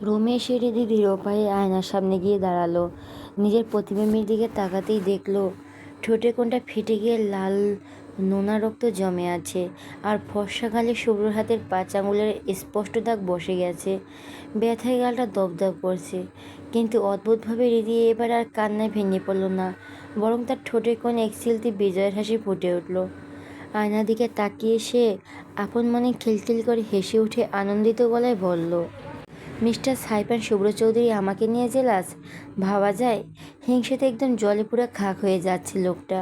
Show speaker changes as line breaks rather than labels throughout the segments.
রুমে এসে রিদি ধীর পায়ে আয়নার সামনে গিয়ে দাঁড়ালো। নিজের প্রতিবিম্বের দিকে তাকাতেই দেখলো ঠোঁটে কোণটা ফেটে গিয়ে লাল নোনা রক্ত জমে আছে, আর ফর্সা গালে শুভ্র হাতের 5 আঙুলের স্পষ্ট দাগ বসে গেছে। ব্যথায় গালটা দপদপ করছে, কিন্তু অদ্ভুতভাবে রিদি এবার আর কান্নায় ভেঙে পড়ল না, বরং তার ঠোঁটের কোণে এক চিলতি বিজয়ের হাসি ফুটে উঠল। আয়নার দিকে তাকিয়ে সে আপন মনে খিলখিল করে হেসে উঠে আনন্দিত গলায় বলল, মিস্টার সাইফান শুভ্র চৌধুরী আমাকে নিয়ে জেলাস? ভাবা যায়। হিংসেতে একদম জলে পুরো খাক হয়ে যাচ্ছে লোকটা।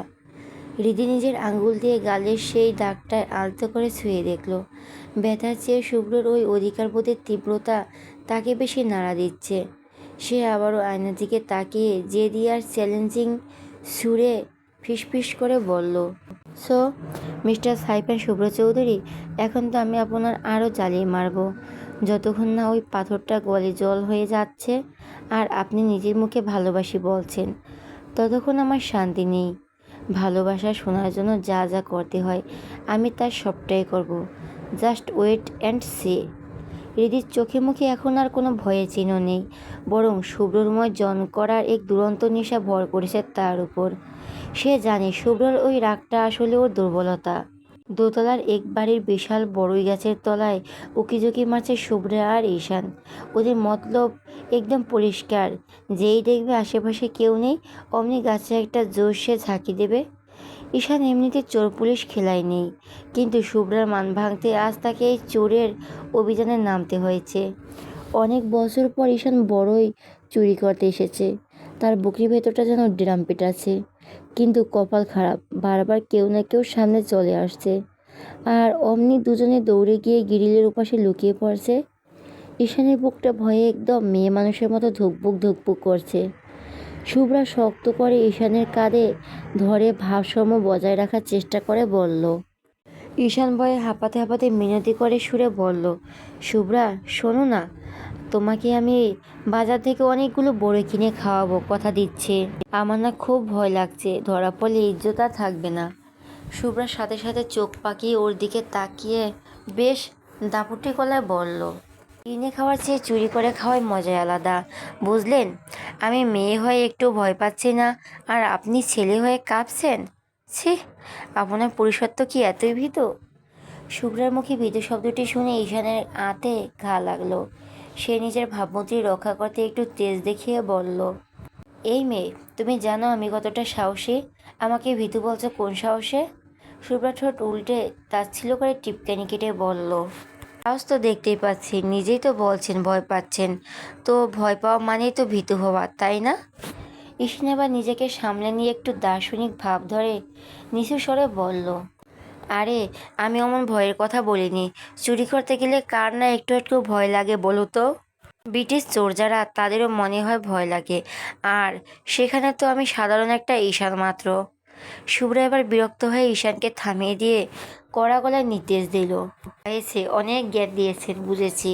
হৃদি নিজের আঙ্গুল দিয়ে গালের সেই দাগটায় আলতো করে ছুঁয়ে দেখল। ব্যথার চেয়ে শুভ্রর ওই অধিকারবোধের তীব্রতা তাকে বেশি নাড়া দিচ্ছে। সে আবারও আয়নার দিকে তাকিয়ে জেদি আর চ্যালেঞ্জিং সুরে ফিসফিস করে বলল, সো মিস্টার সাইফান শুভ্র চৌধুরী, এখন তো আমি আপনার আরও জ্বালিয়ে মারব। যতক্ষণ না ওই পাথরটা গলে জল হয়ে যাচ্ছে আর আপনি নিজের মুখে ভালোবাসি বলছেন, ততক্ষণ আমার শান্তি নেই। ভালোবাসা শোনার জন্য যা যা করতে হয় আমি তার সবটাই করব। Just wait and see. হৃদির চোখে মুখে এখন আর কোনো ভয়ের চিহ্ন নেই, বরং শুভ্রময় জন করার এক দুরন্ত নেশা ভর করেছে তার উপর। সে জানে শুভ্রর ওই রাগটা আসলে ওর দুর্বলতা। দোতলার এক বাড়ির বিশাল বড়ই গাছের তলায় উকিঝুঁকি মারছে শুভ্র আর ঈশান। ওদের মতলব একদম পরিষ্কার, যেই দেখবে আশেপাশে কেউ নেই অমনি গাছে একটা জোর সে ঝাঁকি দেবে। ঈশান এমনিতে চোর পুলিশ খেলায় নেই, কিন্তু শুভ্রার মান ভাঙতে আজ তাকে এই চোরের অভিযানে নামতে হয়েছে। অনেক বছর পর ঈশান বড়ই চুরি করতে এসেছে। তার বুকের ভেতরটা যেন ড্রাম পেটাচ্ছে, কিন্তু কপাল খারাপ, বারবার কেউ না কেউ সামনে চলে আসছে। আর অমনি দুজনে দৌড়ে গিয়ে গ্রিলের ওপাশে লুকিয়ে পড়ছে। ঈশানের বুকটা ভয়ে একদম মেয়ে মানুষের মতো ধুকপুক ধুকপুক করছে। শুভ্রা শক্ত করে ঈশানের কাঁধে ধরে ভারসাম্য বজায় রাখার চেষ্টা করে বলল। ঈশান ভয়ে হাঁপাতে হাঁপাতে মিনতি করে সুরে বলল, শুভ্রা শোনো না, তোমাকে আমি বাজার থেকে অনেকগুলো বড়ি কিনে খাওয়াবো, কথা দিচ্ছি। আমার না খুব ভয় লাগছে, ধরা পড়লে ইজ্জত আর থাকবে না। শুভ্রার সাথে সাথে চোখ পাকিয়ে ওর দিকে তাকিয়ে বেশ দাপুটে গলায় বলল, কিনে খাওয়ার চেয়ে চুরি করে খাওয়াই মজাই আলাদা, বুঝলেন? আমি মেয়ে হয়ে একটু ভয় পাচ্ছি না, আর আপনি ছেলে হয়ে কাঁপছেন। ছি, আপনার পুরুষত্ব কি এতই ভীতু? শুভ্রার মুখে ভীতু শব্দটি শুনে ঈশানের আঁতে ঘা লাগলো। সে নিজের ভাবমূর্তি রক্ষা করতে একটু তেজ দেখিয়ে বলল, এই মেয়ে, তুমি জানো আমি কতটা সাহসী? আমাকে ভীতু বলছো কোন সাহসে? শুভ্রা ঠোঁট উল্টে তাচ্ছিল্য করে টিপকানি কেটে বলল, সাহস তো দেখতেই পাচ্ছি, নিজেই তো বলছেন ভয় পাচ্ছেন, তো ভয় পাওয়া মানেই তো ভীতু হওয়া, তাই না? ঈশান আবার নিজেকে সামলে নিয়ে একটু দার্শনিক ভাব ধরে নিচু স্বরে বলল, আরে আমি অমন ভয়ের কথা বলিনি। চুরি করতে গেলে কার না একটু একটু ভয় লাগে বলো তো? ব্রিটিশ চোর যারা, তাদেরও মনে হয় ভয় লাগে, আর সেখানে তো আমি সাধারণ একটা ঈশান মাত্র। শুভ্রা এবার বিরক্ত হয়ে ঈশানকে থামিয়ে দিয়ে কড়া গলায় নির্দেশ দিল, হয়েছে, অনেক জ্ঞান দিয়েছেন, বুঝেছি।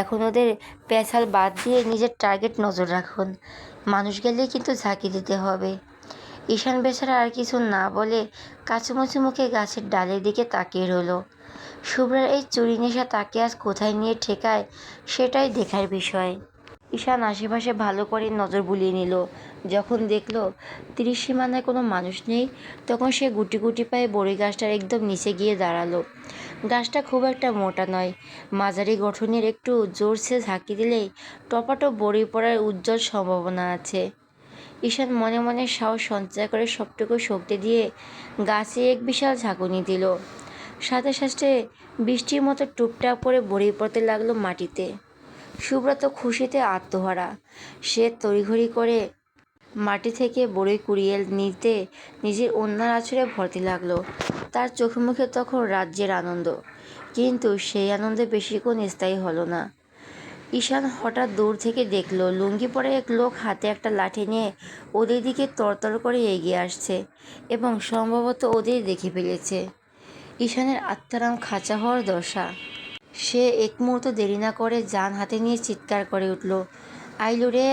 এখন ওদের পেছাল বাদ দিয়ে নিজের টার্গেট নজর রাখুন। মানুষ গেলেই কিন্তু ঝাঁকি দিতে হবে। ঈশান বেচারা আর কিছু না বলে কাচুমুচু মুখে গাছের ডালের দিকে তাকিয়ে রইল। শুভ্রার এই চুরি নেশা তাকে আজ কোথায় নিয়ে ঠেকায় সেটাই দেখার বিষয়। ঈশান আশেপাশে ভালো করে নজর বুলিয়ে নিল। যখন দেখল ত্রিসীমানায় কোনো মানুষ নেই, তখন সে গুটি গুটি পায়ে বড়ি গাছটার একদম নিচে গিয়ে দাঁড়ালো। গাছটা খুব একটা মোটা নয়, মাঝারি গঠনের, একটু জোরসে ঝাঁকি দিলেই টপাটপ বড়ি পড়ার উজ্জ্বল সম্ভাবনা আছে। ঈশান মনে মনে সাহস সঞ্চয় করে সবটুকু শক্তি দিয়ে গাছে এক বিশাল ঝাঁকুনি দিল। সাথে সাথে বৃষ্টির মতো টুপটাপ করে বড়ি পড়তে লাগলো মাটিতে। সুব্রত খুশিতে আত্মহারা। সে তড়িঘড়ি করে মাটি থেকে বড়ি কুড়িয়ে নিতে নিজের ওড়নার আঁচড়ে ভরতে লাগলো। তার চোখে মুখে তখন রাজ্যের আনন্দ, কিন্তু সেই আনন্দে বেশিক্ষণ স্থায়ী হলো না। ঈশান হঠাৎ দূর থেকে দেখলো লুঙ্গি পরে এক লোক হাতে একটা লাঠি নিয়ে ওদের দিকে তরতর করে এগিয়ে আসছে, এবং সম্ভবত ওদের দেখে ফেলেছে। ঈশানের আত্মারাম খাঁচা হওয়ার দশা। সে এক মুহূর্ত দেরি না করে যান হাতে নিয়ে চিৎকার করে উঠল, আইলো রে,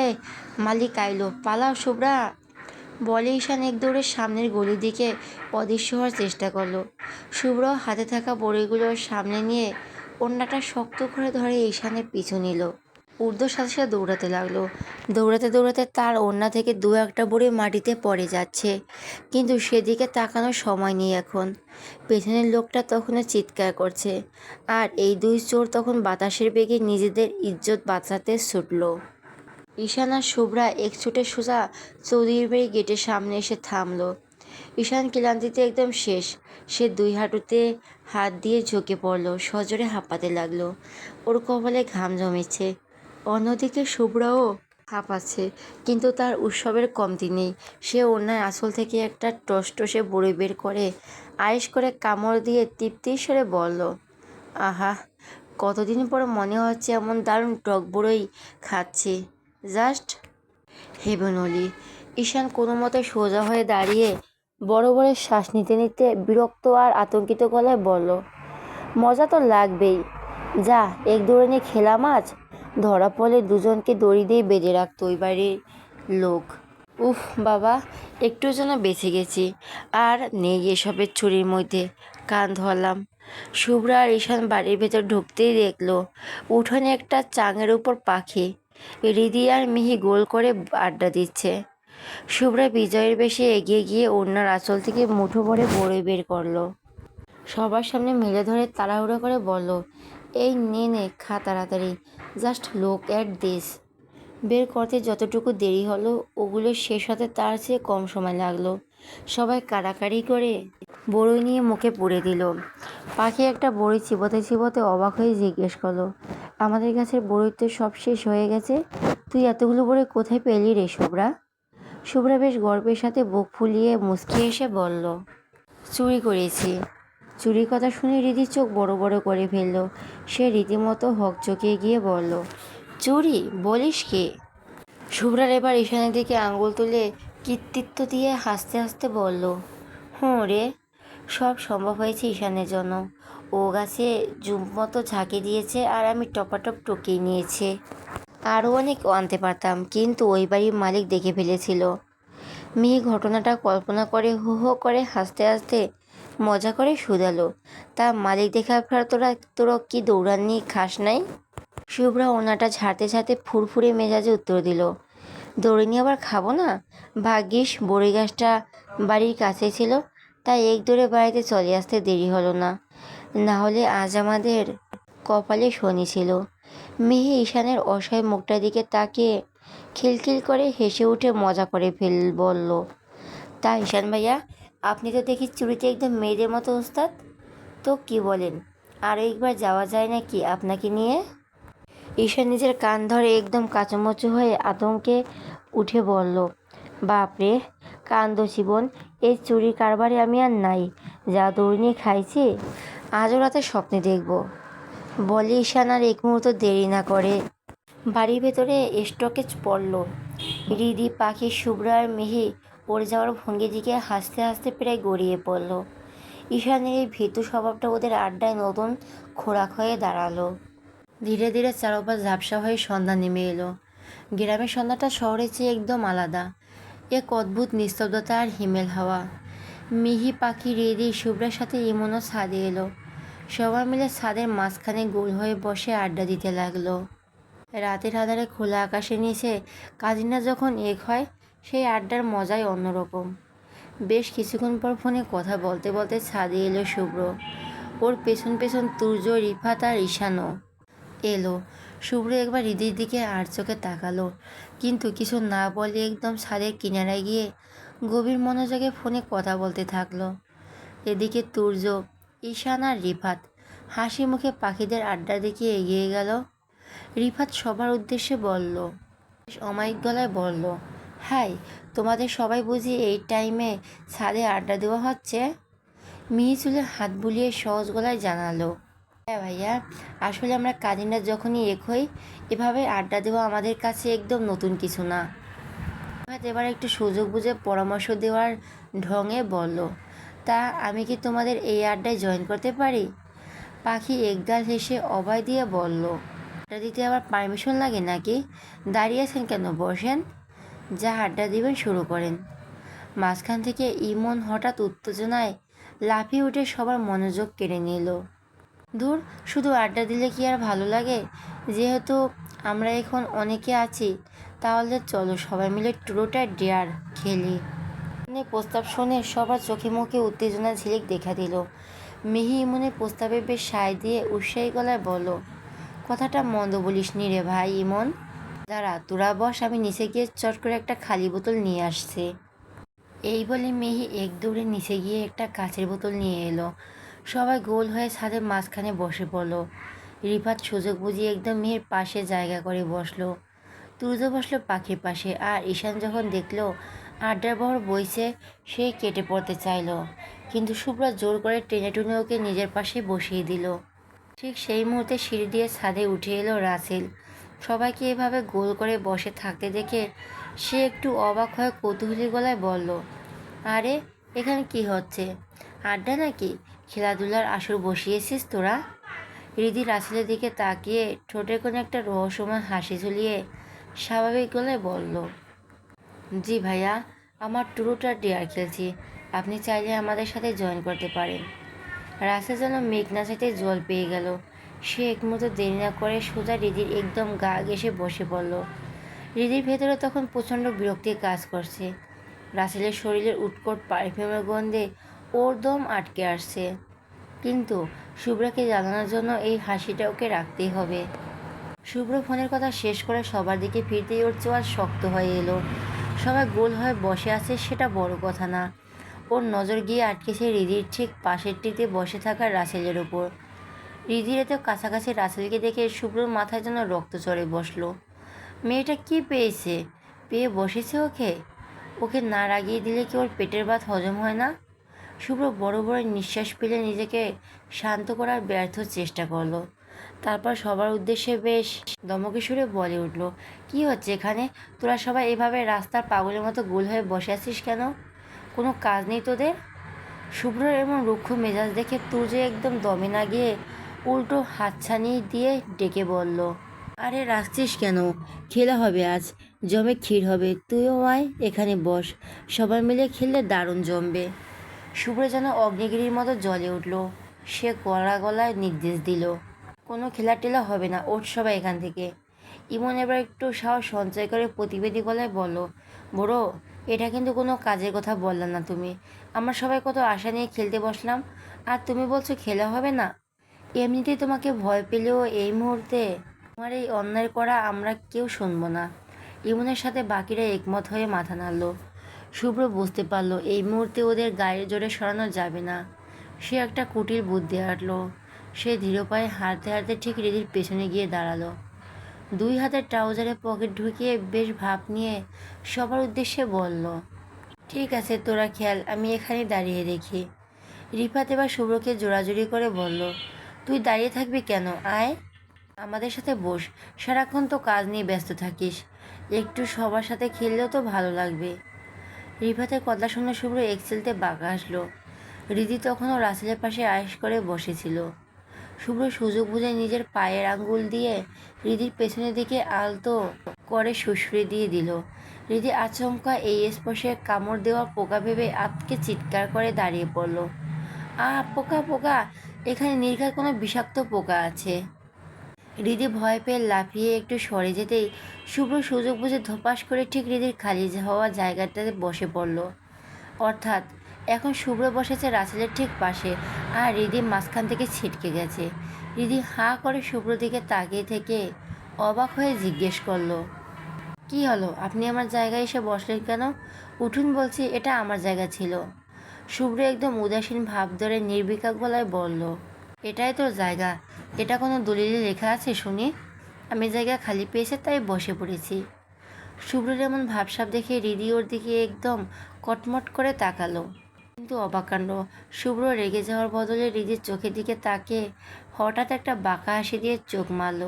মালিক আইলো, পালাও শুভ্রা! বলে ঈশান এক দৌড়ে সামনের গলির দিকে অদৃশ্য হওয়ার চেষ্টা করলো। শুভ্র হাতে থাকা বড়িগুলোর সামনে নিয়ে ওড়নাটা শক্ত করে ধরে ঈশানের পিছু নিল। ঊর্ধ্বর সাথে সাথে দৌড়াতে লাগলো। দৌড়াতে দৌড়াতে তার ওড়না থেকে দু একটা বড়ি মাটিতে পড়ে যাচ্ছে, কিন্তু সেদিকে তাকানোর সময় নেই এখন। পেছনের লোকটা তখনও চিৎকার করছে, আর এই দুই চোর তখন বাতাসের বেগে নিজেদের ইজ্জত বাঁচাতে ছুটল। ঈশান আর শুভ্রা এক ছুটে সোজা চৌধুরীর বাড়ি গেটের সামনে এসে থামলো। ঈশান ক্লান্তিতে একদম শেষ। সে দুই হাঁটুতে হাত দিয়ে ঝুঁকে পড়ল, সজোরে হাঁপাতে লাগলো। ওর কপালে ঘাম জমেছে। অন্যদিকে শুভ্রাও হাঁপাচ্ছে, কিন্তু তার উৎসবের কমতি নেই। সে ওনার আঁচল থেকে একটা টসটসে বড়ি বের করে আয়েশ করে কামড় দিয়ে তৃপ্তির স্বরে বলল, আহা, কতদিন পর মনে হচ্ছে এমন দারুণ টক বড়ই খাচ্ছি, জাস্ট হেভেনলি। ঈশান কোনো মতে সোজা হয়ে দাঁড়িয়ে বড় বড় শ্বাস নিতে নিতে বিরক্ত আর আতঙ্কিত গলায় বলল, মজা তো লাগবেই, যা এক দৌড়ে নিয়ে খেলাম আজ। ধরা পড়লে দুজনকে দড়ি দিয়ে বেঁধে রাখতো ওই বাড়ির লোক। উফ বাবা, একটু যেন বেঁচে গেছি, আর নেই এসবের ছুরির মধ্যে। কান ধরলাম। শুভ্রা আর ঈশান বাড়ির ভেতর ঢুকতেই দেখলো উঠোনে একটা চাঙের উপর পাখি রিদি আর মিহি গোল করে আড্ডা দিচ্ছে। শুভ্রা বিজয়ের বেশে এগিয়ে গিয়ে ওড়নার আঁচল থেকে মুঠো ভরে বড়ি বের করলো। সবার সামনে মেলে ধরে তাড়াহুড়ো করে বলল, এই নে নে, খা তাড়াতাড়ি, জাস্ট লুক অ্যাট দিস। বের করতে যতটুকু দেরি হলো, ওগুলো শেষ হতে তার চেয়ে কম সময় লাগলো। সবাই কাড়াকাড়ি করে বড়ি নিয়ে মুখে পুরে দিল। পাখি একটা বড়ি চিবোতে চিবোতে অবাক হয়ে জিজ্ঞেস করলো, আমাদের গাছের বড়ি তো সব শেষ হয়ে গেছে, তুই এতগুলো বড়ি কোথায় পেলি রে শুভ্রা? শুভ্রা বেশ গর্বের সাথে বুক ফুলিয়ে মুচকি এসে বলল, চুরি করেছি। চুরির কথা শুনে রীতির চোখ বড় বড় করে ফেলল। সে রীতিমতো হকচকিয়ে গিয়ে বলল, চুরি বলিস কি? শুভ্রার এবার ঈশানের দিকে আঙুল তুলে কৃতিত্ব দিয়ে হাসতে হাসতে বলল, হুঁ রে, সব সম্ভব হয়েছে ঈশানের জন্য। ও গাছে জুম মতো ঝাঁকি দিয়েছে আর আমি টপাটপ টকিয়ে নিয়েছে। আরও অনেক আনতে পারতাম, কিন্তু ওই বাড়ির মালিক দেখে ফেলেছিল। মেয়ে ঘটনাটা কল্পনা করে হো হো করে হাসতে হাসতে মজা করে শুধালো, তা মালিক দেখার পর তোরা কি দৌড়াননি খাস নাই? শুভ্রা ওনাটা ঝাড়তে ঝাড়তে ফুরফুরে মেজাজে উত্তর দিল, দৌড়ে নিয়ে আবার খাবো না? ভাগ্যিস বড়ি গাছটা বাড়ির কাছে ছিল, তাই এক দৌড়ে বাড়িতে চলে আসতে দেরি হলো না, না হলে আজ আমাদের কপালে শনি ছিল। মেহে ঈশানের অসহায় মুখটার দিকে তাকিয়ে খিলখিল করে হেসে উঠে মজা করে বলল, তা ঈশান ভাইয়া, আপনি তো দেখি চুরিতে একদম মেয়েদের মতো ওস্তাদ। তো কি বলেন, আর একবার যাওয়া যায় নাকি আপনাকে নিয়ে? ঈশান নিজের কান ধরে একদম কাঁচামচু হয়ে আতঙ্কে উঠে বলল, বাপরে, কান্দ জীবন, এই চুরির কারবারে আমি আর নাই, যা দৌড় নিয়ে খাইছি আজও রাতে স্বপ্নে দেখব। বলে ঈশান আর এক মুহূর্ত দেরি না করে বাড়ির ভেতরে স্টকেজ পড়ল। রিদি, পাখি, শুভ্রা আর মিহি পড়ে যাওয়ার ভঙ্গি দিকে হাসতে হাসতে প্রায় গড়িয়ে পড়ল। ঈশানের এই ভীতু স্বভাবটা ওদের আড্ডায় নতুন খোরাক হয়ে দাঁড়ালো। ধীরে ধীরে চারপাশ ঝাপসা হয়ে সন্ধ্যা নেমে এলো। গ্রামের সন্ধ্যাটা শহরের চেয়ে একদম আলাদা, এক অদ্ভুত নিস্তব্ধতা আর হিমেল হাওয়া। মিহি, পাখি, রিদি, শুভ্রার সাথে ইমনও ছাদে এলো। সবাই মিলে ছাদের মাঝখানে গোল হয়ে বসে আড্ডা দিতে লাগলো। রাতের আধারে খোলা আকাশের নিচে কাজিনরা যখন এক হয়, সেই আড্ডার মজাই অন্যরকম। বেশ কিছুক্ষণ পর ফোনে কথা বলতে বলতে ছাদে এলো শুভ্র। ওর পেছন পেছন তুর্য, রিফাত আর ঈশানও এলো। শুভ্র একবার হৃদির দিকে আর চোখে তাকালো, কিন্তু কিছু না বলে একদম ছাদের কিনারায় গিয়ে গভীর মনোযোগে ফোনে কথা বলতে থাকলো। এদিকে তুর্য, ঈশান আর রিফাত হাসি মুখে পাখিদের আড্ডার দিকে এগিয়ে গেল। রিফাত সবার উদ্দেশ্যে বলল, অমায়িক গলায় বলল, হাই, তোমাদের সবাই বুঝি এই টাইমে ছাদে আড্ডা দেওয়া হচ্ছে? মিহি চুলে হাত বুলিয়ে সহজ গলায় জানালো, হ্যাঁ ভাইয়া, আসলে আমরা কাজিনরা যখনই এক হই, এভাবে আড্ডা দেওয়া আমাদের কাছে একদম নতুন কিছু না। এবার একটু সুযোগ বুঝে পরামর্শ দেওয়ার ঢঙে বলল, তা আমি কি তোমাদের এই আড্ডায় জয়েন করতে পারি? পাখি একগাল হেসে অভয় দিয়ে বলল, আড্ডা দিতে আবার পারমিশন লাগে নাকি? দাঁড়িয়ে আছেন কেন, বসেন, যা আড্ডা দিবেন শুরু করেন। মাঝখান থেকে ইমন হঠাৎ উত্তেজনায় লাফিয়ে উঠে সবার মনোযোগ কেড়ে নিল। দূর, শুধু আড্ডা দিলে কি আর ভালো লাগে? যেহেতু আমরা এখন অনেকে আছি, তাহলে চলো সবাই মিলে ট্রুথ আর ডেয়ার খেলি। প্রস্তাব শুনে সবার চোখে মুখে উত্তেজনা ঝিলিক দেখা দিল। মিহি ইমনের প্রস্তাবে বেশ সায় দিয়ে উৎসাহী গলায় বলল, কথাটা মন্দ বলিস নি রে ভাই ইমন। দাঁড়া, তোরা বস, আমি নিচে গিয়ে চট করে একটা খালি বোতল নিয়ে আসছে। এই বলে মিহি এক দৌড়ে নিচে গিয়ে একটা কাচের বোতল নিয়ে এলো। সবাই গোল হয়ে ছাদের মাঝখানে বসে পড়লো। রিফাত সুযোগ বুঝিয়ে একদম মিহির পাশে জায়গা করে বসলো। তুর্য বসলো পাখির পাশে, আর ঈশান যখন দেখলো আড্ডার বহর বইছে, সে কেটে পড়তে চাইলো, কিন্তু শুভ্রা জোর করে টেনে টুনে ওকে নিজের পাশে বসিয়ে দিল। ঠিক সেই মুহূর্তে সিঁড়ি দিয়ে ছাদে উঠে এলো রাসেল। সবাইকে এভাবে গোল করে বসে থাকতে দেখে সে একটু অবাক হয়ে কৌতূহলী গলায় বলল, আরে এখানে কি হচ্ছে? আড্ডা নাকি খেলাধুলার আসর বসিয়েছিস তোরা? রিদি রাসেলের দিকে তাকিয়ে ঠোঁটে কোনো একটা রহস্যময় হাসি ঝুলিয়ে স্বাভাবিক গলায় বলল, জি ভাইয়া, আমার ট্রুথ আর ডেয়ার খেলছি, আপনি চাইলে আমাদের সাথে জয়েন করতে পারেন। রাসেল যেন মেঘ না চাইতে জল পেয়ে গেল। সে এক মুহূর্ত দেরি না করে সোজা রিদির একদম গা ঘেঁষে বসে পড়ল। রিদির ভেতরে তখন প্রচণ্ড বিরক্তি কাজ করছে। রাসেলের শরীরের উৎকট পারফিউমের গন্ধে ওর দম আটকে আসছে, কিন্তু শুভ্রাকে জানানোর জন্য এই হাসিটা ওকে রাখতেই হবে। শুভ্র ফোনের কথা শেষ করে সবার দিকে ফিরতেই ওর চোয়াল শক্ত হয়ে এলো। সবাই গোল হয়ে বসে আছে সেটা বড় কথা না, ওর নজর গিয়ে আটকেছে রিদির ঠিক পাশেরটিতে বসে থাকা রাসেলের ওপর। রিদির এত কাছাকাছি রাসেলকে দেখে শুভ্রর মাথায় যেন রক্ত চড়ে বসলো। মেয়েটা কি পেয়েছে, পেয়ে বসেছে ওকে? ওকে না রাগিয়ে দিলে কি ওর পেটের ভাত হজম হয় না? শুভ্র বড় বড় নিঃশ্বাস ফেলে নিজেকে শান্ত করার ব্যর্থ চেষ্টা করলো। তারপর সবার উদ্দেশ্যে বেশ দমকে সুরে বলে উঠল, কি হচ্ছে এখানে? তোরা সবাই এভাবে রাস্তার পাগলের মতো গোল হয়ে বসে আছিস কেন? কোনো কাজ নেই তোদের? শুভ্রর এমন রুক্ষ মেজাজ দেখে তুর্য একদম দমে না গিয়ে উল্টো হাতছানি দিয়ে ডেকে বলল, আরে রাখছিস কেন? খেলা হবে আজ, জমে ক্ষীর হবে, তুইও আয় এখানে বস, সবাই মিলে খেললে দারুণ জমবে। শুভ্র যেন অগ্নিগিরির মতো জ্বলে উঠল। সে কড়া গলায় নির্দেশ দিল, কোনো খেলা টেলা হবে না, ওঠ সবাই এখান থেকে। ইমন এবার একটু সাহস সঞ্চয় করে প্রতিবেদী গলায় বলল, বড়ো, এটা কিন্তু কোনো কাজের কথা বললাম না তুমি। আমরা সবাই কত আশা নিয়ে খেলতে বসলাম, আর তুমি বলছো খেলা হবে না? এমনিতেই তোমাকে ভয় পেলেও এই মুহূর্তে তোমার এই অন্যায় করা আমরা কেউ শুনবো না। ইমনের সাথে বাকিরা একমত হয়ে মাথা নাড়ল। শুভ্র বুঝতে পারল এই মুহূর্তে ওদের গায়ের জোরে সরানো যাবে না। সে একটা কুটির বুদ্ধি আঁটল। সে ধীর পায়ে হাঁটতে হাঁটতে ঠিক রিদির পেছনে গিয়ে দাঁড়ালো। দুই হাতের ট্রাউজারে পকেট ঢুকিয়ে বেশ ভাব নিয়ে সবার উদ্দেশ্যে বলল, ঠিক আছে তোরা খেয়াল, আমি এখানে দাঁড়িয়ে দেখি। রিফাত এবার শুভ্রকে জোড়াজুড়ি করে বলল, তুই দাঁড়িয়ে থাকবি কেন? আয় আমাদের সাথে বস, সারাক্ষণ তো কাজ নিয়ে ব্যস্ত থাকিস, একটু সবার সাথে খেললেও তো ভালো লাগবে। রিফাতের কথা শুনে শুভ্র এক্সেলতে বাঁকা আসলো। রিদি তখনও রাসেলের পাশে আয়েশ করে বসেছিল। শুভ্র সুযোগ বুঝে নিজের পায়ের আঙ্গুল দিয়ে রিদির পেছনের দিকে আলতো করে সুড়সুড়ি দিয়ে দিল। রিদি আচমকা এই স্পর্শে কামড় দেওয়া পোকা ভেবে আতকে চিৎকার করে দাঁড়িয়ে পড়ল। পোকা পোকা, এখানে নির্ঘাত কোনো বিষাক্ত পোকা আছে। রিদি ভয় পেয়ে লাফিয়ে একটু সরে যেতেই শুভ্র সুযোগ বুঝে ধপাস করে ঠিক রিদির খালি হওয়া জায়গাটাতে বসে পড়ল। অর্থাৎ এখন শুভ্র বসেছে রাসেলের ঠিক পাশে, আর রিদি মাঝখান থেকে ছিটকে গেছে। রিদি হাঁ করে শুভ্র দিকে তাকিয়ে থেকে অবাক হয়ে জিজ্ঞেস করলো, কি হলো, আপনি আমার জায়গায় এসে বসলেন কেন? উঠুন বলছি, এটা আমার জায়গা ছিল। শুভ্র একদম উদাসীন ভাব ধরে নির্বিকার গলায় বলল, এটাই তোর জায়গা? এটা কোনো দলিলে লেখা আছে শুনি? আমি জায়গা খালি পেয়েছে তাই বসে পড়েছি। শুভ্রের এমন ভাবসাব দেখে রিদি ওর দিকে একদম কটমট করে তাকালো। কিন্তু অবাক কাণ্ড, শুভ্র রেগে যাওয়ার বদলে রিদির চোখের দিকে তাকিয়ে হঠাৎ একটা বাঁকা হাসি দিয়ে চোখ মারল।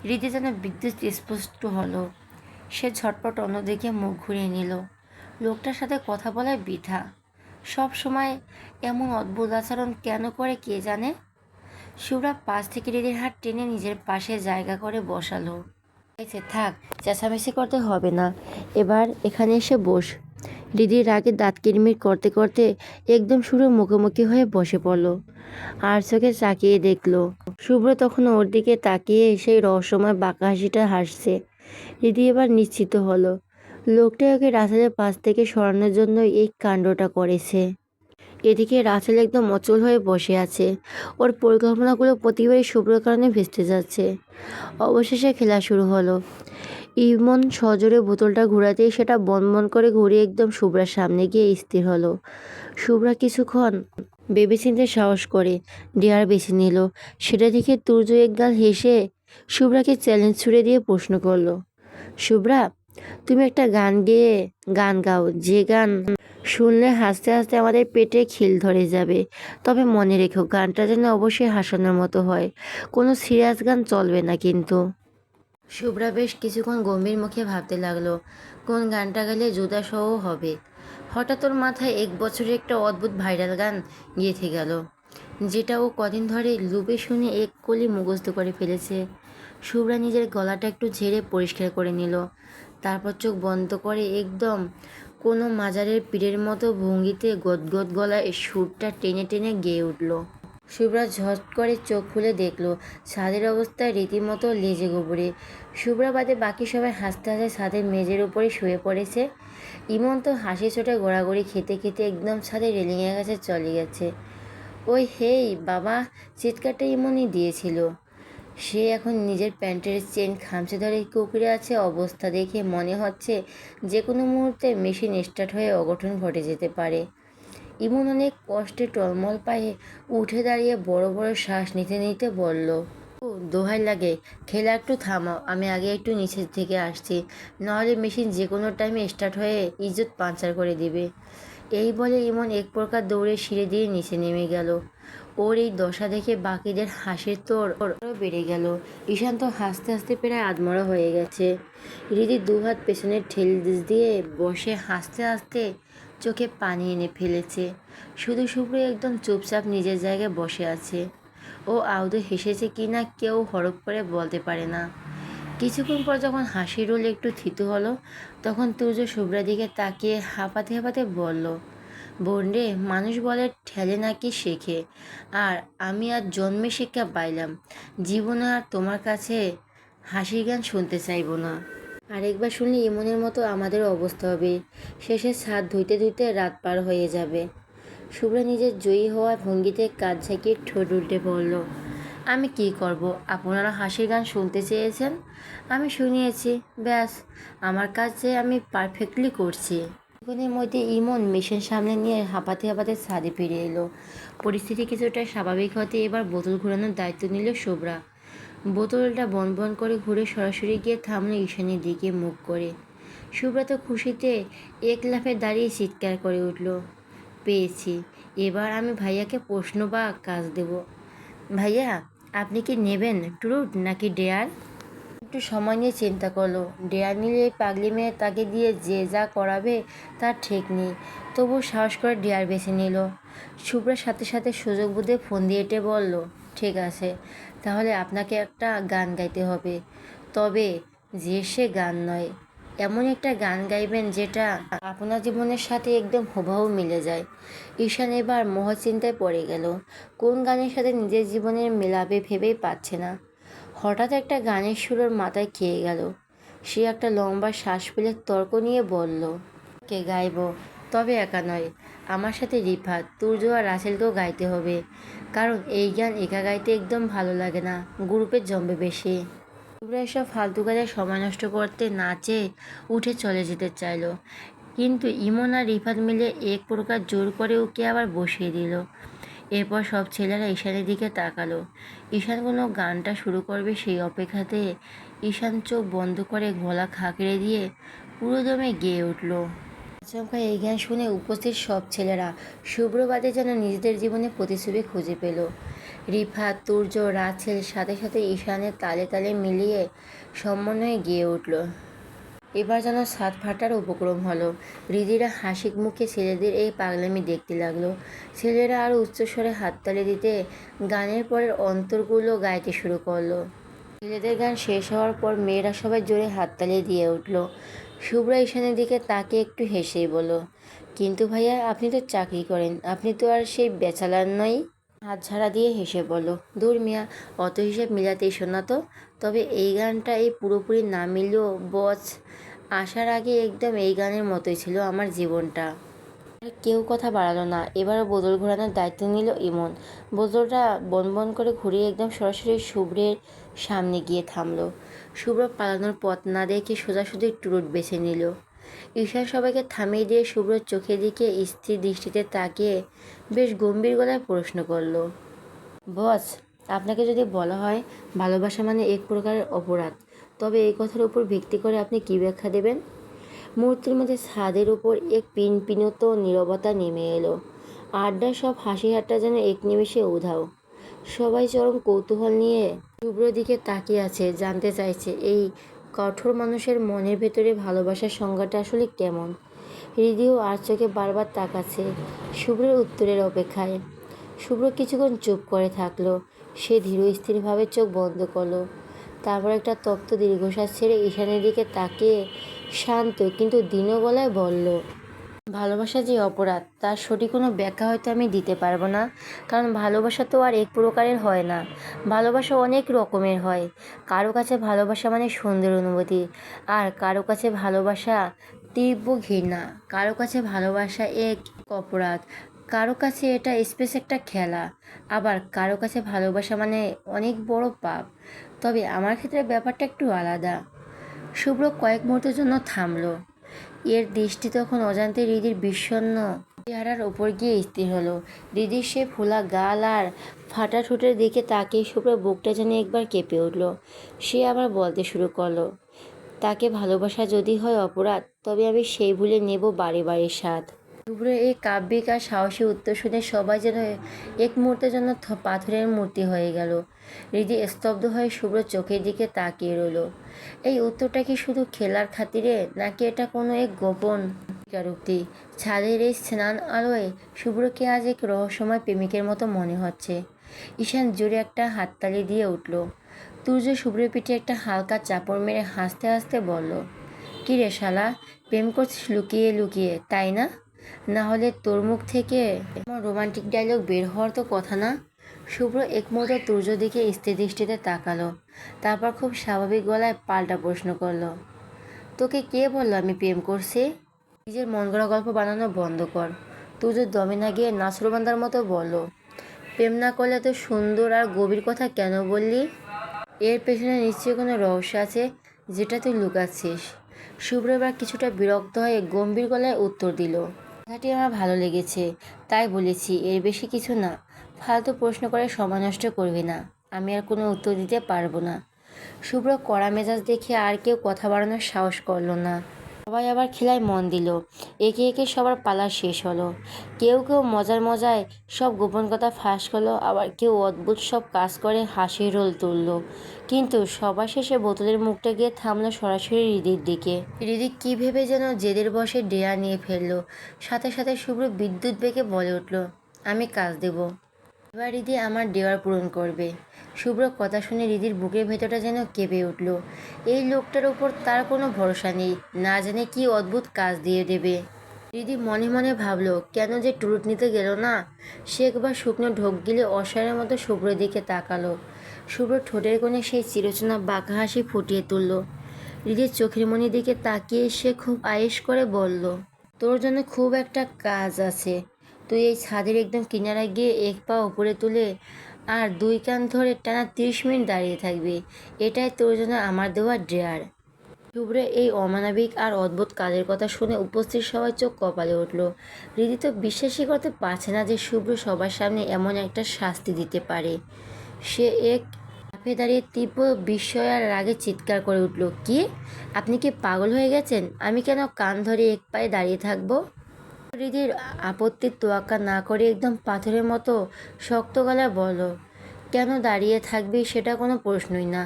রিদি যেন বিদ্যুৎ স্পষ্ট হলো। সে ঝটপট অন্যদিকে মুখ ঘুরিয়ে নিল। লোকটার সাথে কথা বলায় বৃথা। সব সময় এমন অদ্ভুত আচরণ কেন করে কে জানে। শুভ্রা পাশ থেকে রিদির হাত টেনে নিজের পাশে জায়গা করে বসালো। থাক, চেঁচামেচি করতে হবে না, এবার এখানে এসে বস। রিদির রাগে দাঁত কিরমির করতে করতে একদম শুরু মুখোমুখি হয়ে বসে পড়ল। আর চোখে তাকিয়ে দেখলো শুভ্র তখন ওর দিকে তাকিয়ে সেই রহস্যময় বাঁকা হাসিটা হাসছে। রিদি এবার নিশ্চিত হলো লোকটা ওকে রাসেলের পাশ থেকে সরানোর জন্য এই কাণ্ডটা করেছে। এদিকে রাসেল একদম অচল হয়ে বসে আছে। ওর পরিকল্পনাগুলো প্রতিবারই শুভ্রর কারণে ভেস্তে যাচ্ছে। অবশেষে খেলা শুরু হলো। ইমন সজোরে বোতলটা ঘোরাতেই সেটা বনবন করে ঘুরে একদম শুভ্রার সামনে গিয়ে স্থির হলো। শুভ্রা কিছুক্ষণ ভেবেচিন্তে সাহস করে ডেয়ার বেছে নিল। সেটা দেখে তুর্য একগাল হেসে শুভ্রাকে চ্যালেঞ্জ ছুড়ে দিয়ে প্রশ্ন করলো, শুভ্রা, তুমি একটা গান গাও, যে গান শুনলে হাসতে হাসতে আমাদের পেটে খিল ধরে যাবে। তবে মনে রেখো গানটা যেন অবশ্যই হাসানোর মতো হয়, কোনো সিরিয়াস গান চলবে না কিন্তু। শুভ্রা বেশ কিছুক্ষণ গম্ভীর মুখে ভাবতে লাগলো কোন গানটা গেলে জুদাসহ হবে। হঠাৎ ওর মাথায় 1 বছরের একটা অদ্ভুত ভাইরাল গান গেঁথে গেল, যেটা ও কদিন ধরে লুপে শুনে এক কলি মুখস্থ করে ফেলেছে। শুভ্রা নিজের গলাটা একটু ঝেড়ে পরিষ্কার করে নিল, তারপর চোখ বন্ধ করে একদম কোনো মাজারের পীরের মতো ভঙ্গিতে গদগদ গলায় সুরটা টেনে টেনে গেয়ে উঠল। শুভ্রা ঝট করে চোখ খুলে দেখলো ছাদের অবস্থা রীতিমতো লেজে গোবরে। শুভ্রা বাদে বাকি সবাই হাসতে হাসতে ছাদের মেঝের উপরে শুয়ে পড়েছে। ইমন তো হাসি চোটে গড়াগড়ি খেতে খেতে একদম ছাদে রেলিংয়ের কাছে চলে গেছে। ওই হেই বাবা চিৎকারটা ইমনই দিয়েছিল। সে এখন নিজের প্যান্টের চেন খামচে ধরে কুঁকড়ে আছে। অবস্থা দেখে মনে হচ্ছে যে কোনো মুহূর্তে মেশিন স্টার্ট হয়ে অঘটন ঘটে যেতে পারে। ইমন অনেক কষ্টে টলমল পায়ে উঠে দাঁড়িয়ে বড় বড় শ্বাস নিতে নিতে বলল, ও দোহাই লাগে, খেলা একটু থামাও, আমি আগে একটু নিচে থেকে আসছি, নাহলে মেশিন যে কোনো টাইমে স্টার্ট হয়ে ইজ্জত পাঞ্চার করে দিবে। এই বলে ইমন এক প্রকার দৌড়ে সিঁড়ি দিয়ে নিচে নেমে গেল। ওর এই দশা দেখে বাকিদের হাসির তোড় আরও বেড়ে গেল। ঈশান তো হাসতে হাসতে প্রায় আধমরা হয়ে গেছে। রিদি দুহাত পেছনে ঠেল দিয়ে বসে হাসতে হাসতে চোখে পানি এনে ফেলেছে। শুধু শুভ্র একদম চুপচাপ নিজের জায়গায় বসে আছে। ও আদৌ হেসেছে কি না কেউ হরফ করে বলতে পারে না। কিছুক্ষণ পর যখন হাসির রোল একটু থিতু হলো, তখন তুর্য শুভ্রার দিকে তাকিয়ে হাঁপাতে হাঁপাতে বলল, বোন রে, মানুষ বলে ঠেলে নাকি শেখে, আর আমি আর জন্মে শিক্ষা পাইলাম, জীবনে আর তোমার কাছে হাসির গান শুনতে চাইব না। আরেকবার শুনলে ইমনের মতো আমাদের অবস্থা হবে, শেষে ছাদ ধুইতে ধুইতে রাত পার হয়ে যাবে। শুভ্রা নিজের জয়ী হওয়া ভঙ্গিতে কাঁধ ঝাঁকিয়ে ঠোঁট উল্টে পড়ল, আমি কি করব, আপনারা হাসির গান শুনতে চেয়েছেন, আমি শুনিয়েছি, ব্যাস, আমার কাছে আমি পারফেক্টলি করছি। কিছুক্ষণের মধ্যে ইমন মেশিন সামনে নিয়ে হাঁপাতে হাঁপাতে ছাদে ফিরে এলো। পরিস্থিতি কিছুটা স্বাভাবিক হতে এবার বোতল ঘোরানোর দায়িত্ব নিল শুভ্রা। বোতলটা বন বন করে ঘুরে সরাসরি গিয়ে থামলো ঈশানীর দিকে মুখ করে। শুভ্রা তো খুশিতে এক লাফে দাঁড়িয়ে চিৎকার করে উঠল, পেয়েছি, এবার আমি ভাইয়াকে প্রশ্ন বা কাজ দেব। ভাইয়া, আপনি কি নেবেন ট্রুথ নাকি ডেয়ার? একটু সময় নিয়ে চিন্তা করলো। ডেয়ার নিলে এই পাগলি মেয়ে তাকে দিয়ে যে যা করাবে তার ঠিক নেই, তবুও সাহস করে ডেয়ার বেছে নিল। শুভ্রার সাথে সাথে সুযোগ বুঝে ফোন দিয়ে এটে বলল, ঠিক আছে, তাহলে আপনাকে একটা গান গাইতে হবে, তবে যে সে গান নয়, এমন একটা গান গাইবেন যেটা আপনার জীবনের সাথে একদম হুবহু মিলে যায়। ঈশান এবার মোহচিন্তায় পড়ে গেল। কোন গানের সাথে নিজের জীবনের মেলাবে ভেবেই পাচ্ছে না। হঠাৎ একটা গানের সুর ওর মাথায় খেয়ে গেল। সে একটা লম্বা শ্বাস ফেলে তর্ক নিয়ে বলল, কে গাইব, তবে একা নয়, আমার সাথে রিফাত, তুর্য আর রাসেলকেও গাইতে হবে, কারণ এই গান একা গাইতে একদম ভালো লাগে না, গ্রুপে জমবে বেশি। তোমরা এসব ফালতু কাজে সময় নষ্ট করতে না চেয়ে উঠে চলে যেতে চাইলো, কিন্তু ইমন আর রিফাত মিলে এক প্রকার জোর করে ওকে আবার বসিয়ে দিল। এরপর সব ছেলেরা ঈশানের দিকে তাকালো। ঈশান কোনো গানটা শুরু করবে সেই অপেক্ষাতে ঈশান চোখ বন্ধ করে গলা খাঁকড়ে দিয়ে পুরো দমে গেয়ে উঠল। আচমকা এই গান শুনে উপস্থিত সব ছেলেরা শুভ্রবাদে যেন নিজেদের জীবনে প্রতিচ্ছবি খুঁজে পেল। রিফাত, তুর্য, রাছেল সাথে সাথে ঈশানের তালে তালে মিলিয়ে সমন্বয়ে গেয়ে উঠল। এবার যেন ছাদ ফাটার উপক্রম হলো। হৃদিরা হাসি মুখে ছেলেদের এই পাগলামি দেখতে লাগলো। ছেলেরা আরও উচ্চস্বরে হাততালি দিতে গানের পরের অন্তরগুলো গাইতে শুরু করলো। ছেলেদের গান শেষ হওয়ার পর মেয়েরা সবাই জোরে হাততালি দিয়ে উঠল। শুভ্রা ঈশানের দিকে তাকে একটু হেসেই বলল, কিন্তু ভাইয়া, আপনি তো চাকরি করেন, আপনি তো আর সেই ব্যাচেলার নয়। হাত ঝাড়া দিয়ে হেসে বলল, দূর মিয়া, অত হিসেব মিলাতেই শোনা তো। তবে এই গানটা এই পুরোপুরি না মিললেও বস, আসার আগে একদম এই গানের মতোই ছিল আমার জীবনটা। আর কেউ কথা বাড়ালো না। এবার বোতল ঘোরানোর দায়িত্ব নিল ইমন। বোতলটা বন করে ঘুরিয়ে একদম সরাসরি শুভ্রের সামনে গিয়ে থামলো। শুভ্র পালানোর পথ না দেখে সোজাসুজি টুরুট বেছে নিল। ঈশা সবাইকে থামিয়ে দিয়ে শুভ্রর চোখের দিকে স্থির দৃষ্টিতে তাকিয়ে বেশ গম্ভীর গলায় প্রশ্ন করলো, বস, আপনাকে যদি বলা হয় ভালোবাসা মানে এক প্রকারের অপরাধ, তবে এই কথার উপর ভিত্তি করে আপনি কী ব্যাখ্যা দেবেন? মূর্তির মধ্যে ছাদের উপর এক পিনপিনত নীরবতা নেমে এলো। আড্ডার সব হাসি ঠাট্টা যেন এক নিমেষে উধাও। সবাই চরম কৌতূহল নিয়ে শুভ্রর দিকে তাকিয়ে আছে, জানতে চাইছে এই কঠোর মানুষের মনের ভেতরে ভালোবাসার সংজ্ঞাটা আসলে কেমন। হৃদয় আর চোখে বারবার তাকাচ্ছে শুভ্রের উত্তরের অপেক্ষায়। শুভ্র কিছুক্ষণ চুপ করে থাকলো। সে ধীর স্থিরভাবে চোখ বন্ধ করলো। তারপর একটা তপ্ত দীর্ঘশ্বাস ছেড়ে ঈশানের দিকে তাকিয়ে শান্ত কিন্তু দীন গলায় বলল, ভালোবাসা যে অপরাধ তার সঠিক কোনো ব্যাখ্যা হয়তো আমি দিতে পারবো না, কারণ ভালোবাসা তো আর এক প্রকারের হয় না। ভালোবাসা অনেক রকমের হয়। কারো কাছে ভালোবাসা মানে সুন্দর অনুভূতি, আর কারো কাছে ভালোবাসা তীব্র ঘৃণা, কারো কাছে ভালোবাসা এক অপরাধ, কারো কাছে এটা স্পেস একটা খেলা, আবার কারো কাছে ভালোবাসা মানে অনেক বড় পাপ। তবে আমার ক্ষেত্রে ব্যাপারটা একটু আলাদা। শুভ্র কয়েক মুহূর্তের জন্য থামলো। এর দৃষ্টি তখন অজান্তে হৃদির বিষণ্ণ চেহারার ওপর গিয়ে স্থির হলো। হৃদির সে ফোলা গাল আর ফাটা ঠোঁটের দিকে তাকিয়ে শুভ্র বুকটা যেন একবার কেঁপে উঠল। সে আবার বলতে শুরু করলো, তাকে ভালোবাসা যদি হয় অপরাধ, তবে আমি সেই ভুলে নেব বাড়ি বাড়ির স্বাদ। শুভ্রের এই কাব্যিক আর সাহসী উত্তর শুনে সবাই যেন এক মুহূর্তের জন্য পাথরের মূর্তি হয়ে গেল। হৃদি স্তব্ধ হয়ে শুভ্র চোখের দিকে তাকিয়ে রইল। এই উত্তরটা কি শুধু খেলার খাতিরে, নাকি এটা কোনো এক গোপন স্বীকারোক্তি? ছাদের এই স্নান আলোয় শুভ্রকে আজ এক রহস্যময় প্রেমিকের মতো মনে হচ্ছে। ঈশান জোরে একটা হাততালি দিয়ে উঠল। তুর্য শুভ্রের পিঠে একটা হালকা চাপড় মেরে হাসতে হাসতে বলল, কী রে শালা, প্রেম করছিস লুকিয়ে লুকিয়ে, তাই না? না হলে তোর মুখ থেকে এমন রোমান্টিক ডায়লগ বের হওয়ার তো কথা না। শুভ্র এক মুহূর্তে তুর্য দিকে স্থির দৃষ্টিতে তাকালো। তারপর খুব স্বাভাবিক গলায় পাল্টা প্রশ্ন করলো, তোকে কে বললো আমি প্রেম করছি? নিজের মন গড়া গল্প বানানো বন্ধ কর। তুর্য দমে না গিয়ে নাসরবান্দার মতো বলল, প্রেম না করলে তো সুন্দর আর গভীর কথা কেন বললি? এর পেছনে নিশ্চয়ই কোনো রহস্য আছে যেটা তুই লুকাচ্ছিস। শুভ্র এবার কিছুটা বিরক্ত হয়ে গম্ভীর গলায় উত্তর দিল, কথাটি আমার ভালো লেগেছে, তাই বলেছি, এর বেশি কিছু না। ফালতু প্রশ্ন করে সময় নষ্ট করবি না, আমি আর কোনো উত্তর দিতে পারবো না। শুভ্র কড়া মেজাজ দেখে আর কেউ কথা বাড়ানোর সাহস করলো না। সবাই আবার খেলায় মন দিল। একে একে সবার পালা শেষ হলো। কেউ কেউ মজার মজায় সব গোপন কথা ফাঁস করলো, আবার কেউ অদ্ভুত সব কাজ করে হাসির রোল তুললো। কিন্তু সবার শেষে বোতলের মুখটা গিয়ে থামলো সরাসরি হৃদির দিকে। হৃদি কী ভেবে যেন জেদের বশে ডেয়া নিয়ে ফেললো। সাথে সাথে শুভ্র বিদ্যুৎ বেগে বলে উঠল, আমি কাজ দেব, এবার হৃদি আমার ডেওয়ার পূরণ করবে। শুভ্র কথা শুনে হৃদির বুকের ভেতরটা যেন কেঁপে উঠল। এই লোকটার ওপর তার কোনো ভরসা নেই, না জানে কি অদ্ভুত কাজ দিয়ে দেবে। হৃদি মনে মনে ভাবলো, কেন যে টুরুট নিতে গেল না। সে একবার শুকনো ঢোক গিলে অসহায়ের মতো শুভ্রের দিকে তাকালো। শুভ্র ঠোঁটের কোণে সেই চিরচেনা বাঁকা হাসি ফুটিয়ে তুলল। হৃদির চোখের মনির দিকে তাকিয়ে সে খুব আয়েশ করে বলল, তোর জন্য খুব একটা কাজ আছে। তুই এই ছাদের একদম কিনারায় গিয়ে এক পা উপরে তুলে আর দুই কান ধরে টানা 30 মিনিট দাঁড়িয়ে থাকবি। এটাই তোর জন্য আমার দেওয়া ডেয়ার। শুভ্রে এই অমানবিক আর অদ্ভুত কাজের কথা শুনে উপস্থিত সবাই চোখ কপালে উঠল। হৃদি তো বিশ্বাসই করতে পারছে না যে শুভ্র সবার সামনে এমন একটা শাস্তি দিতে পারে। সে এক লাফে দাঁড়িয়ে তীব্র বিস্ময় আর রাগে চিৎকার করে উঠল, কি? আপনি কি পাগল হয়ে গেছেন? আমি কেন কান ধরে এক পায়ে দাঁড়িয়ে থাকবো? হৃদির আপত্তির তোয়াক্কা না করে একদম পাথরের মতো শক্ত গলায় বলল, কেন দাঁড়িয়ে থাকবি সেটা কোনো প্রশ্নই না।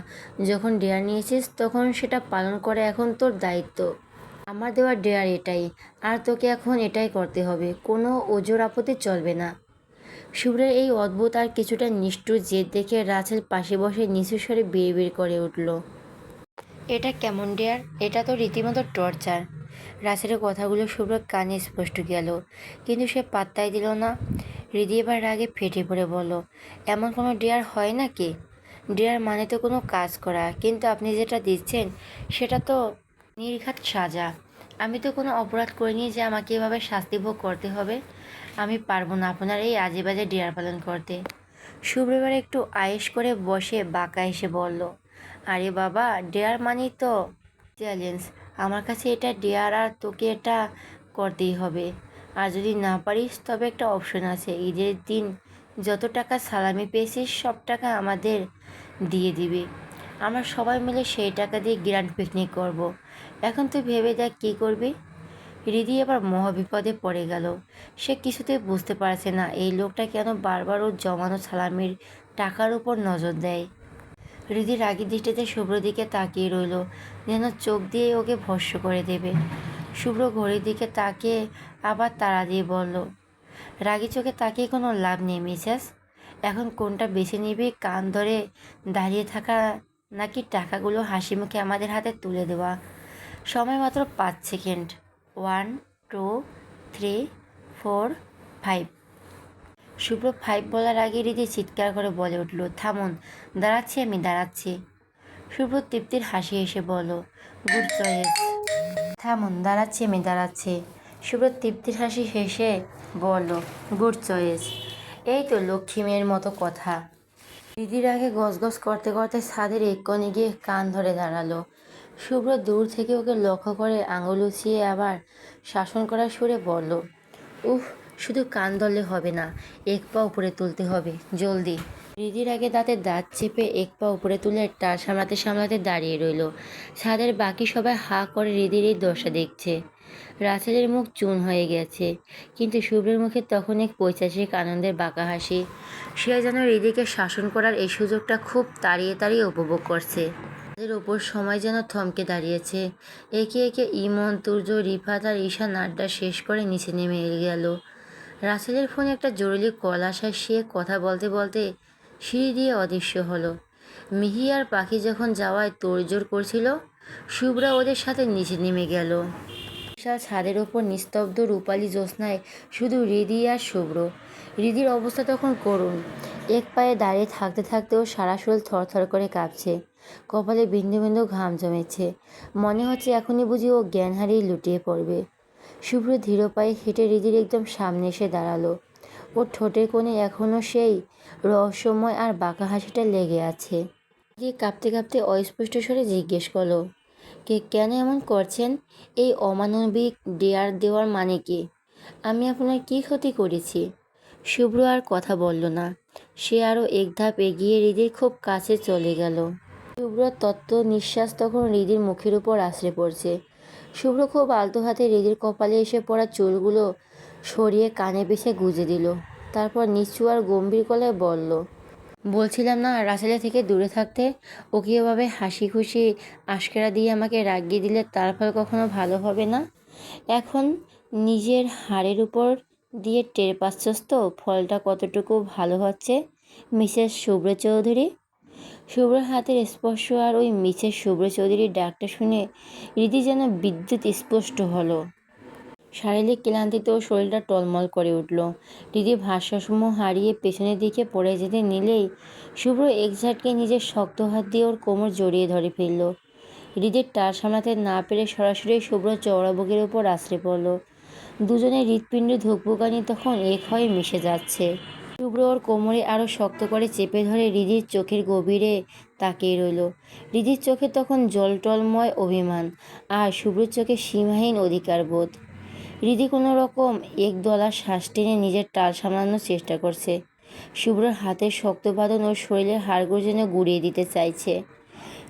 যখন ডেয়ার নিয়েছিস তখন সেটা পালন করা এখন তোর দায়িত্ব। আমার দেওয়া ডেয়ার এটাই, আর তোকে এখন এটাই করতে হবে, কোনো ওজোর আপত্তি চলবে না। শুভ্রের এই অদ্ভুত আর কিছুটা নিষ্ঠুর জেদ দেখে রাছেল পাশে বসে নিচু স্বরে বিড়বিড় করে উঠল, এটা কেমন ডেয়ার? এটা তো রীতিমতো টর্চার। রাসেলের কথাগুলো শুভ্র কানে স্পষ্ট গেল, কিন্তু সে পাত্তাই দিল না। হৃদি এবার রাগে ফেটে পড়ে বলল, এমন কোনো ডেয়ার হয় নাকি? ডেয়ার মানে তো কোনো কাজ করা, কিন্তু আপনি যেটা দিচ্ছেন সেটা তো নির্ঘাত সাজা। আমি তো কোনো অপরাধ করিনি যে আমাকে এভাবে শাস্তি ভোগ করতে হবে। আমি পারবো না আপনার এই আজে বাজে ডেয়ার পালন করতে। শুভ্র এবার একটু আয়েশ করে বসে বাঁকা এসে বলল, আরে বাবা, ডেয়ার মানেই তো চ্যালেঞ্জ। আমার কাছে এটা ডেয়ার, আর তোকে এটা করতেই হবে। আর যদি না পারিস তবে একটা অপশন আছে, ঈদের দিন যত টাকা সালামি পেয়েছিস সব টাকা আমাদের দিয়ে দিবি। আমরা সবাই মিলে সেই টাকা দিয়ে গ্র্যান্ড পিকনিক করব। এখন তুই ভেবে দেখ কী করবি। হৃদি এবার মহাবিপদে পড়ে গেল। সে কিছুতেই বুঝতে পারছে না এই লোকটা কেন বারবার ওর জমানো সালামির টাকার উপর নজর দেয়। হৃদি রাগী দৃষ্টিতে শুভ্র দিকে তাকিয়ে রইল, যেন চোখ দিয়ে ওকে ভস্ম করে দেবে। শুভ্র ঘড়ির দিকে তাকিয়ে আবার তাড়া দিয়ে বলল, রাগী চোখে তাকিয়ে কোনো লাভ নেই মিসেস। এখন কোনটা বেছে নিবি, কান ধরে দাঁড়িয়ে থাকা নাকি টাকাগুলো হাসি মুখে আমাদের হাতে তুলে দেওয়া? সময় মাত্র 5 সেকেন্ড। 1, 2, 3, 4, 5। শুভ্র 5 বলার আগে হৃদি চিৎকার করে বলে উঠল, থামুন, দাঁড়াচ্ছি, আমি দাঁড়াচ্ছি। শুভ্র তৃপ্তির হাসি এসে বলল, গুড চয়েস। থামুন, দাঁড়াচ্ছি, আমি দাঁড়াচ্ছি। শুভ্র তৃপ্তির হাসি হেসে বলল, গুড চয়েস। এই তো লক্ষ্মী মেয়ের মতো কথা। দিদির আগে গজগজ করতে করতে ছাদের এক কোণে গিয়ে কান ধরে দাঁড়ালো। শুভ্র দূর থেকে ওকে লক্ষ্য করে আঙুল উঁচিয়ে আবার শাসন করার সুরে বলল, উফ, শুধু কান ধরলে হবে না, এক পা উপরে তুলতে হবে, জলদি। হৃদির আগে দাঁতে দাঁত চেপে এক পা উপরে তুলে টার সামলাতে সামলাতে দাঁড়িয়ে রইল। ছাদের বাকি সবাই হাঁ করে হৃদির এই দশা দেখছে। রাসেলের মুখ চুন হয়ে গেছে, কিন্তু শুভ্রের মুখে তখন এক পৈশাচিক আনন্দের বাঁকা হাসি। সে যেন হৃদিকে শাসন করার এই সুযোগটা খুব তাড়িয়ে তাড়িয়ে উপভোগ করছে। তাদের ওপর সময় যেন থমকে দাঁড়িয়েছে। একে একে ইমন, তুর্য, রিফাত আর ঈশান আড্ডা শেষ করে নিচে নেমে গেল। রাসেলের ফোনে একটা জরুরি কল আসায় সে কথা বলতে বলতে সিঁড়ি দিয়ে অদৃশ্য হলো। মিহি আর পাখি যখন যাওয়ায় তোড়জোড় করছিল, শুভ্রা ওদের সাথে নিচে নেমে গেল। বিশাল ছাদের ওপর নিস্তব্ধ রূপালী জ্যোৎস্নায় শুধু হৃদি আর শুভ্র। হৃদির অবস্থা তখন করুণ। এক পায়ে দাঁড়িয়ে থাকতে থাকতেও সারা শরীর থরথর করে কাঁপছে। কপালে বিন্দু বিন্দু ঘাম জমেছে। মনে হচ্ছে এখনই বুঝি ও জ্ঞান হারিয়ে লুটিয়ে পড়বে। শুভ্র ধীর পায়ে হেঁটে হৃদির একদম সামনে এসে দাঁড়ালো। ওর ঠোঁটের কোণে এখনও সেই রহস্যময় আর বাঁকা হাসিটা লেগে আছে। গিয়ে কাঁপতে কাঁপতে অস্পষ্ট স্বরে জিজ্ঞেস করলো, কেন এমন করছেন? এই অমানবিক ডেয়ার দেওয়ার মানে কি? আমি আপনার কী ক্ষতি করেছি? শুভ্র আর কথা বলল না। সে আরও এক ধাপ এগিয়ে হৃদির খুব কাছে চলে গেল। শুভ্রর তত্ত্ব নিঃশ্বাস তখন হৃদির মুখের উপর আছড়ে পড়ছে। শুভ্র খুব আলতো হাতে হৃদির কপালে এসে পড়া চুলগুলো সরিয়ে কানে পিছে গুঁজে দিল। তারপর নিচু আর গম্ভীর গলায় বলল, বলছিলাম না রাসেলের থেকে দূরে থাকতে? ওকে এভাবে হাসি খুশি আশকারা দিয়ে আমাকে রাগিয়ে দিলে তার ফল কখনো ভালো হবে না। এখন নিজের হাড়ের উপর দিয়ে টের পাচ্ছস তো ফলটা কতটুকু ভালো হচ্ছে, মিসেস শুভ্র চৌধুরী। শুভ্র হাতের স্পর্শ আর ওই মিসেস শুভ্র চৌধুরীর ডাকটা শুনে হৃদি যেন বিদ্যুৎ স্পষ্ট হলো। শারীরিক ক্লান্তিতেও শরীরটা টলমল করে উঠল। হৃদি ভারসাম্য হারিয়ে পেছনের দিকে পড়ে যেতে নিলেই শুভ্র এক ঝাটকে নিজের শক্ত হাত দিয়ে ওর কোমর জড়িয়ে ধরে ফেলল। হৃদির টার সামলাতে না পেরে সরাসরি শুভ্র চওড়া বুকের উপর আছড়ে পড়ল। দুজনের হৃৎপিণ্ড ধুকপুকানি তখন এক হয়ে মিশে যাচ্ছে। শুভ্র ওর কোমরে আরও শক্ত করে চেপে ধরে হৃদির চোখের গভীরে তাকিয়ে রইল। হৃদির চোখে তখন জলটলময় অভিমান, আর শুভ্রর চোখে সীমাহীন অধিকারবোধ। হৃদি কোনো রকম একদলা শ্বাস টেনে নিজের টাল সামলানোর চেষ্টা করছে। শুভ্রর হাতের শক্ত বাঁধন ওর শরীরের হাড়গুলো যেন গুঁড়িয়ে দিতে চাইছে।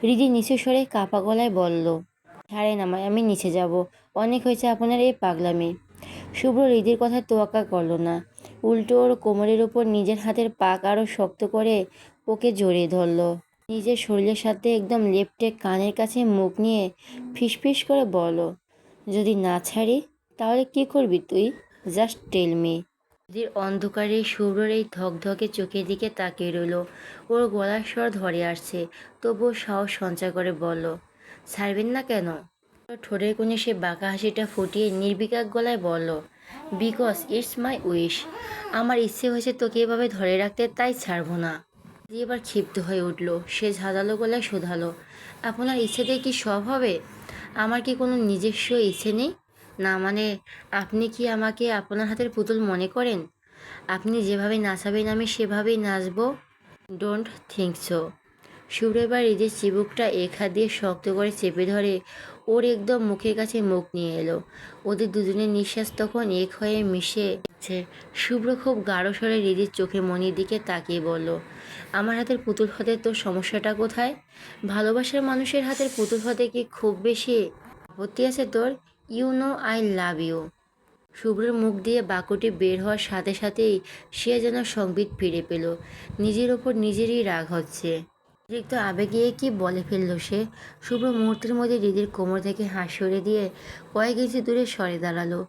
হৃদি নিচু স্বরে কাপা গলায় বলল, ছাড়েন আমায়, আমি নিচে যাব। অনেক হয়েছে আপনার এই পাগলামি। শুভ্র হৃদির কথা তোয়াক্কা করল না। উল্টো ওর কোমরের ওপর নিজের হাতের পাক আরও শক্ত করে ওকে জড়িয়ে ধরল। নিজের শরীরের সাথে একদম লেপ্টে কানের কাছে মুখ নিয়ে ফিসফিস করে বলল, যদি না ছাড়ি তাহলে কি করবি তুই? Just tell me. হৃদির অন্ধকারে শুভ্রর এই ধকধকে চোখের দিকে তাকিয়ে রইল। ওর গলার স্বর ধরে আসছে, তবুও সাহস সঞ্চয় করে বলল, ছাড়বেন না কেন? ঠোঁটের কোণে সে বাঁকা হাসিটা ফুটিয়ে নির্বিকার গলায় বলল, বিকজ ইটস মাই উইশ। আমার ইচ্ছে হয়েছে তোকে এভাবে ধরে রাখতে, তাই ছাড়বো না। রিদি এবার ক্ষিপ্ত হয়ে উঠল। সে ঝাঁঝালো গলায় শোধালো, আপনার ইচ্ছেতে কি সব হবে? আমার কি কোনো নিজস্ব ইচ্ছে নেই? না মানে, আপনি কি আমাকে আপনার হাতের পুতুল মনে করেন? আপনি যেভাবে নাচাবেন আমি সেভাবেই নাচবো? Don't think so. শুভ্র এবার রিদির চিবুকটা এক হাত দিয়ে শক্ত করে চেপে ধরে ওর একদম মুখের কাছে মুখ নিয়ে এলো। ওদের দুজনের নিঃশ্বাস তখন এক হয়ে মিশে যাচ্ছে। শুভ্র খুব গাঢ় স্বরে রিদির চোখে মনির দিকে তাকিয়ে বলল, আমার হাতের পুতুল হতে তোর সমস্যাটা কোথায়? ভালোবাসার মানুষের হাতের পুতুল হতে কি খুব বেশি আপত্তি আছে তোর? You know I love you. শুভ্রের মুখ দিয়ে বাক্যটি বের হওয়ার সাথে সাথেই সে যেন সংবিত ফিরে পেল। নিজের ওপর নিজেরই রাগ হচ্ছে। অতিরিক্ত আবেগে কি বলে ফেললো সে? শুভ্র মুহূর্তের মধ্যে রিদির কোমর থেকে হাত সরিয়ে দিয়ে কয়েক ইঞ্চি দূরে সরে দাঁড়ালো।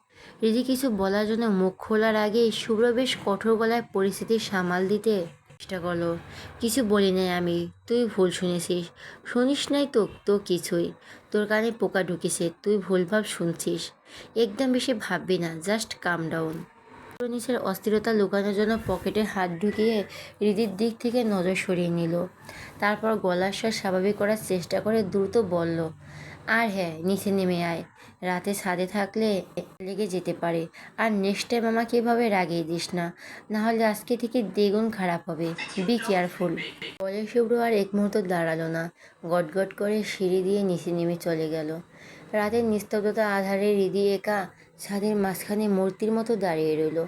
রিদি কিছু বলার জন্য মুখ খোলার আগেই শুভ্র বেশ কঠোর গলায় পরিস্থিতি সামাল দিতে চেষ্টা করলো। কিছু বলি নাই আমি, তুই ভুল শুনেছিস। শুনিস নাই তো কিছুই। তোর কানে পোকা ঢুকেছে, তুই ভুলভাব শুনছিস। একদম বেশি ভাববি না, জাস্ট কাম ডাউন। নিচের অস্থিরতা লুকানোর জন্য পকেটে হাত ঢুকিয়ে রিদির দিক থেকে নজর সরিয়ে নিল। তারপর গলার স্বর স্বাভাবিক করার চেষ্টা করে দ্রুত বলল, আর হ্যাঁ, নিচে নেমে আয়। রাতে ছাদে থাকলে লেগে যেতে পারে। আর নেক্সট টাইম আমাকে এভাবে রাগিয়ে দিস না, নাহলে আজকে থেকে দ্বিগুণ খারাপ হবে। Be careful. বলে শুভ্র আর এক মুহূর্ত দাঁড়ালো না। গটগট করে সিঁড়ি দিয়ে নিচে নেমে চলে গেল। রাতের নিস্তব্ধতা আধারে রিদি একা ছাদের মাঝখানে মূর্তির মতো দাঁড়িয়ে রইল।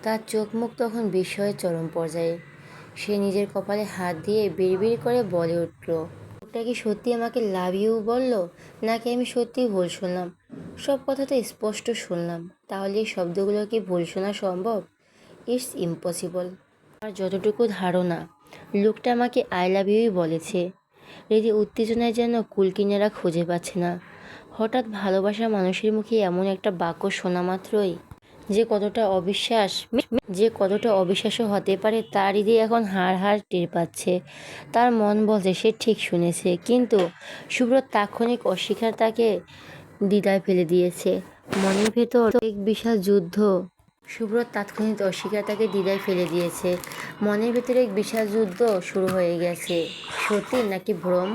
তার চোখ মুখ তখন বিস্ময়ের চরম পর্যায়ে। সে নিজের কপালে হাত দিয়ে বিড়বিড় করে বলে উঠল, ওটা কি সত্যি আমাকে লাভ ইউ বললো, নাকি আমি সত্যিই ভুল শুনলাম? সব কথা তো স্পষ্ট শুনলাম, তাহলে এই শব্দগুলো কি ভুল শোনা সম্ভব? It's impossible. আর যতটুকু ধারণা, লোকটা আমাকে আই লাভ ইউই বলেছে। রিদি উত্তেজনায় যেন কুলকিনারা খুঁজে পাচ্ছে না। হঠাৎ ভালোবাসা মানুষের মুখে এমন একটা বাক্য শোনা মাত্রই যে কতটা অবিশ্বাস্য হতে পারে তা রিদি এখন হাড় হাড় টের পাচ্ছে। তার মন বলছে সে ঠিক শুনেছে, কিন্তু শুভ্র তাৎক্ষণিক অস্বীকার তাকে দ্বিধায় ফেলে দিয়েছে। মনের ভেতর এক বিশাল যুদ্ধ মনের ভেতরে এক বিশাল যুদ্ধ শুরু হয়ে গেছে। সত্যি নাকি ভ্রম?